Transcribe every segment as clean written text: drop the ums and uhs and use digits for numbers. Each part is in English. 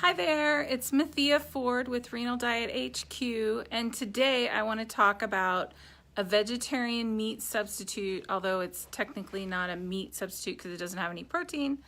Hi there, it's Mathia Ford with Renal Diet HQ, and today I want to talk about a vegetarian meat substitute, although it's technically not a meat substitute because it doesn't have any protein,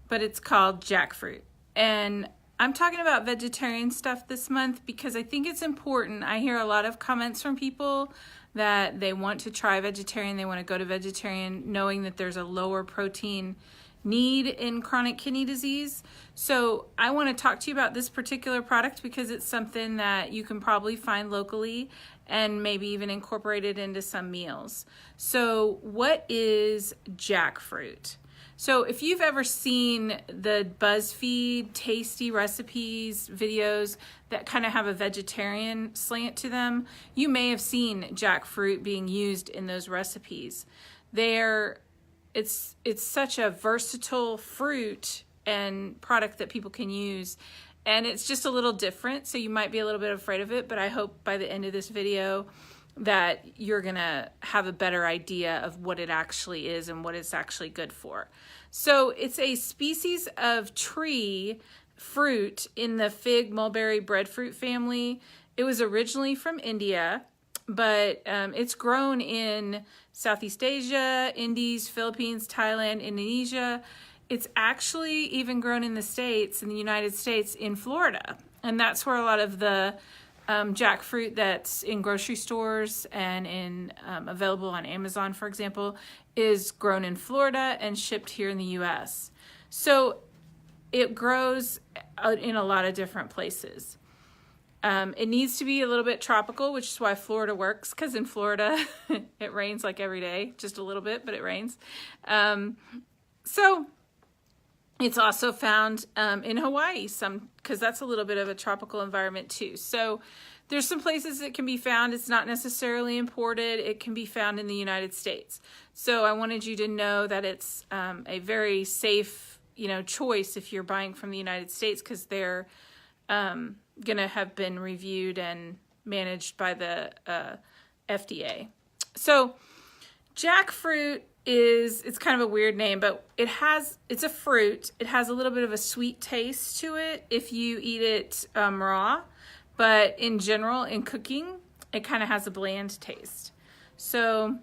but it's called jackfruit. And I'm talking about vegetarian stuff this month because I think it's important. I hear a lot of comments from people that they want to try vegetarian, they want to go to vegetarian knowing that there's a lower protein need in chronic kidney disease. So I want to talk to you about this particular product because it's something that you can probably find locally and maybe even incorporate it into some meals. So what is jackfruit? So if you've ever seen the BuzzFeed tasty recipes videos that kind of have a vegetarian slant to them, you may have seen jackfruit being used in those recipes. It's such a versatile fruit and product that people can use, and it's just a little different, so you might be a little bit afraid of it, but I hope by the end of this video that you're gonna have a better idea of what it actually is and what it's actually good for. So it's a species of tree fruit in the fig, mulberry, breadfruit family. It was originally from India, but it's grown in Southeast Asia, Indies, Philippines, Thailand, Indonesia. It's actually even grown in the States, in the United States, in Florida. And that's where a lot of the jackfruit that's in grocery stores and available on Amazon, for example, is grown in Florida and shipped here in the US. So it grows in a lot of different places. It needs to be a little bit tropical, which is why Florida works, because in Florida it rains like every day, just a little bit, but it rains. So it's also found in Hawaii, because that's a little bit of a tropical environment too. So there's some places it can be found. It's not necessarily imported. It can be found in the United States. So I wanted you to know that it's a very safe, choice if you're buying from the United States, because they're gonna have been reviewed and managed by the FDA. So jackfruit it's kind of a weird name, but it's a fruit. It has a little bit of a sweet taste to it if you eat it raw, but in general, in cooking, it kind of has a bland taste. So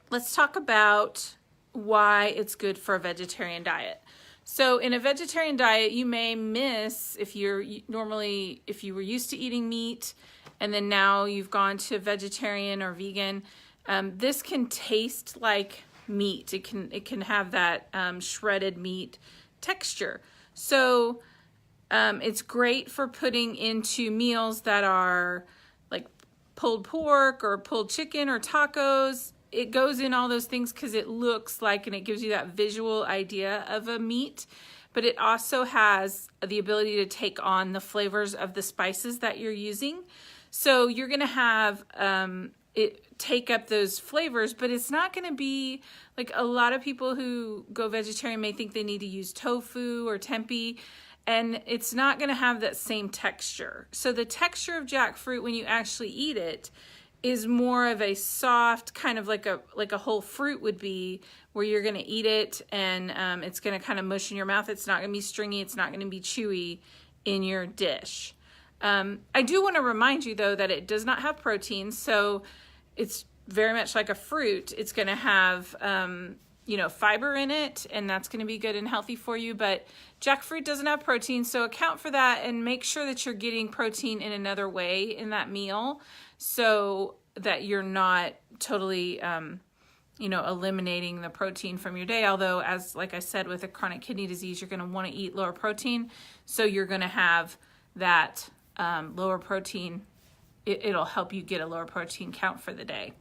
let's talk about why it's good for a vegetarian diet. So in a vegetarian diet, you may miss, if you were used to eating meat and then now you've gone to vegetarian or vegan, this can taste like meat. It can have that shredded meat texture. So it's great for putting into meals that are like pulled pork or pulled chicken or tacos. It goes in all those things because it looks like, and it gives you that visual idea of a meat, but it also has the ability to take on the flavors of the spices that you're using. So you're gonna have it take up those flavors, but it's not gonna be like a lot of people who go vegetarian may think they need to use tofu or tempeh, and it's not gonna have that same texture. So the texture of jackfruit when you actually eat it is more of a soft, kind of like a whole fruit would be, where you're gonna eat it and it's gonna kind of mush in your mouth. It's not gonna be stringy, it's not gonna be chewy in your dish. I do wanna remind you though that it does not have protein, so it's very much like a fruit. It's gonna have fiber in it, and that's gonna be good and healthy for you, but jackfruit doesn't have protein, so account for that and make sure that you're getting protein in another way in that meal, so that you're not totally, eliminating the protein from your day. Although, like I said, with a chronic kidney disease, you're going to want to eat lower protein. So you're going to have that lower protein. It'll help you get a lower protein count for the day.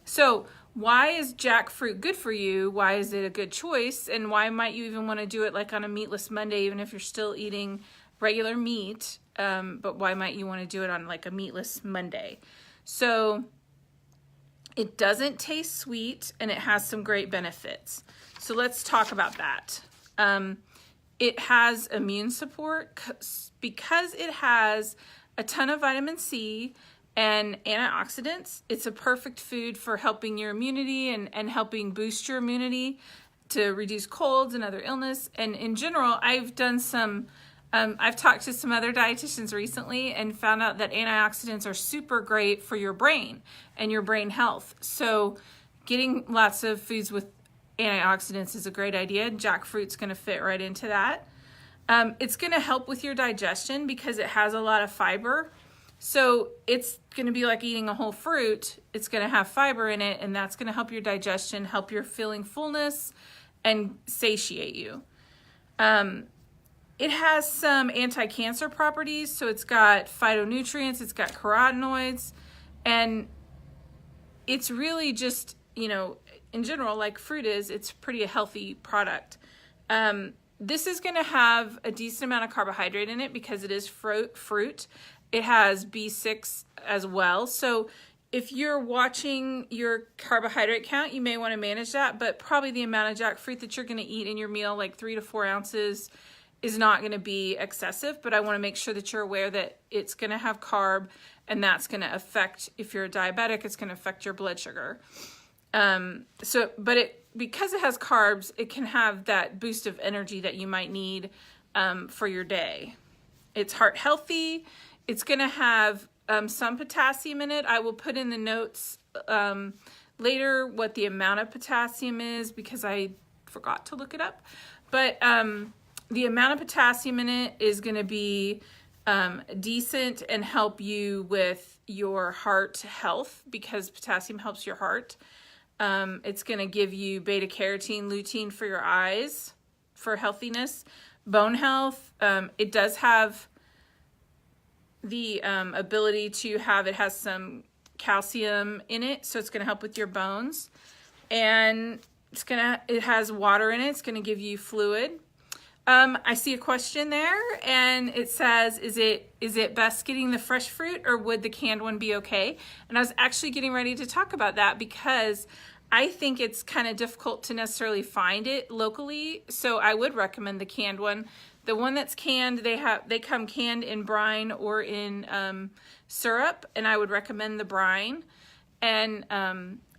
So why is jackfruit good for you? Why is it a good choice? And why might you even want to do it like on a meatless Monday, even if you're still eating regular meat? But why might you want to do it on like a meatless Monday? So it doesn't taste sweet, and it has some great benefits. So let's talk about that. It has immune support because it has a ton of vitamin C and antioxidants. It's a perfect food for helping your immunity and helping boost your immunity to reduce colds and other illness. And in general, I've done some I've talked to some other dietitians recently and found out that antioxidants are super great for your brain and your brain health. So getting lots of foods with antioxidants is a great idea. Jackfruit's going to fit right into that. It's going to help with your digestion because it has a lot of fiber. So it's going to be like eating a whole fruit. It's going to have fiber in it, and that's going to help your digestion, help your feeling fullness, and satiate you. It has some anti-cancer properties, so it's got phytonutrients, it's got carotenoids, and it's really just, in general, like fruit is, it's pretty a healthy product. This is going to have a decent amount of carbohydrate in it because it is fruit. It has B6 as well. So if you're watching your carbohydrate count, you may want to manage that, but probably the amount of jackfruit that you're going to eat in your meal, like 3 to 4 ounces, is not going to be excessive, but I want to make sure that you're aware that it's going to have carb, and that's going to affect, if you're a diabetic, it's going to affect your blood sugar. Because it has carbs, it can have that boost of energy that you might need for your day. It's heart healthy. It's going to have some potassium in it. I will put in the notes later what the amount of potassium is because I forgot to look it up. But the amount of potassium in it is going to be decent and help you with your heart health because potassium helps your heart. It's going to give you beta carotene, lutein for your eyes for healthiness, bone health. It does have the ability to have, it has some calcium in it, so it's going to help with your bones. And it has water in it. It's going to give you fluid. I see a question there, and it says, is it best getting the fresh fruit, or would the canned one be okay? And I was actually getting ready to talk about that because I think it's kind of difficult to necessarily find it locally, so I would recommend the canned one. The one that's canned, they come canned in brine or in syrup, and I would recommend the brine. And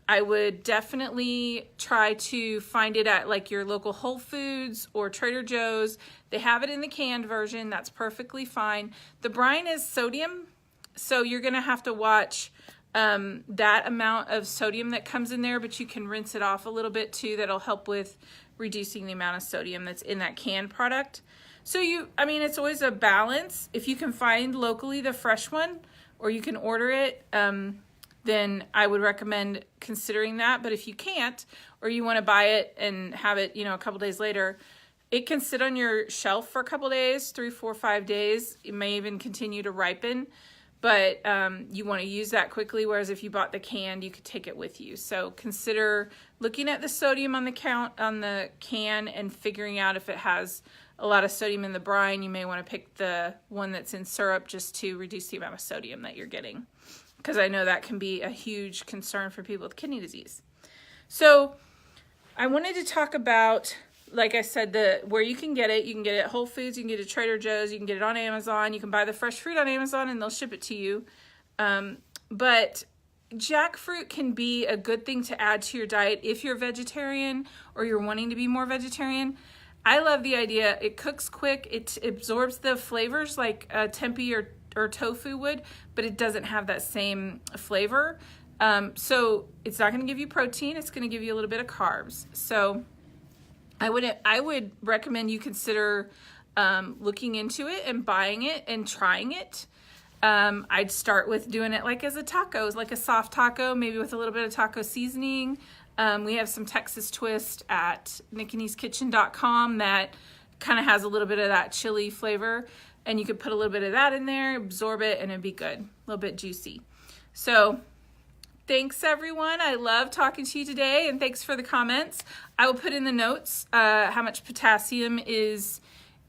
I would definitely try to find it at like your local Whole Foods or Trader Joe's. They have it in the canned version. That's perfectly fine. The brine is sodium, so you're going to have to watch that amount of sodium that comes in there, but you can rinse it off a little bit too. That'll help with reducing the amount of sodium that's in that canned product. So it's always a balance. If you can find locally the fresh one, or you can order it, then I would recommend considering that. But if you can't, or you want to buy it and have it, a couple days later, it can sit on your shelf for a couple days, 3, 4, 5 days. It may even continue to ripen, but you want to use that quickly. Whereas if you bought the canned, you could take it with you. So consider looking at the sodium on the can and figuring out if it has a lot of sodium in the brine. You may want to pick the one that's in syrup just to reduce the amount of sodium that you're getting, because I know that can be a huge concern for people with kidney disease. So I wanted to talk about, like I said, where you can get it. You can get it at Whole Foods, you can get it at Trader Joe's, you can get it on Amazon, you can buy the fresh fruit on Amazon and they'll ship it to you. But jackfruit can be a good thing to add to your diet if you're vegetarian or you're wanting to be more vegetarian. I love the idea. It cooks quick, it absorbs the flavors like tempeh or tofu would, but it doesn't have that same flavor. So it's not going to give you protein. It's going to give you a little bit of carbs. So I would recommend you consider looking into it and buying it and trying it. I'd start with doing it like as a taco, like a soft taco, maybe with a little bit of taco seasoning. We have some Texas twist at nickaneskitchen.com that kind of has a little bit of that chili flavor. And you could put a little bit of that in there, absorb it, and it'd be good. A little bit juicy. So thanks, everyone. I love talking to you today, and thanks for the comments. I will put in the notes how much potassium is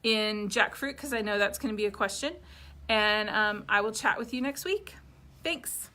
in jackfruit, because I know that's going to be a question. And I will chat with you next week. Thanks.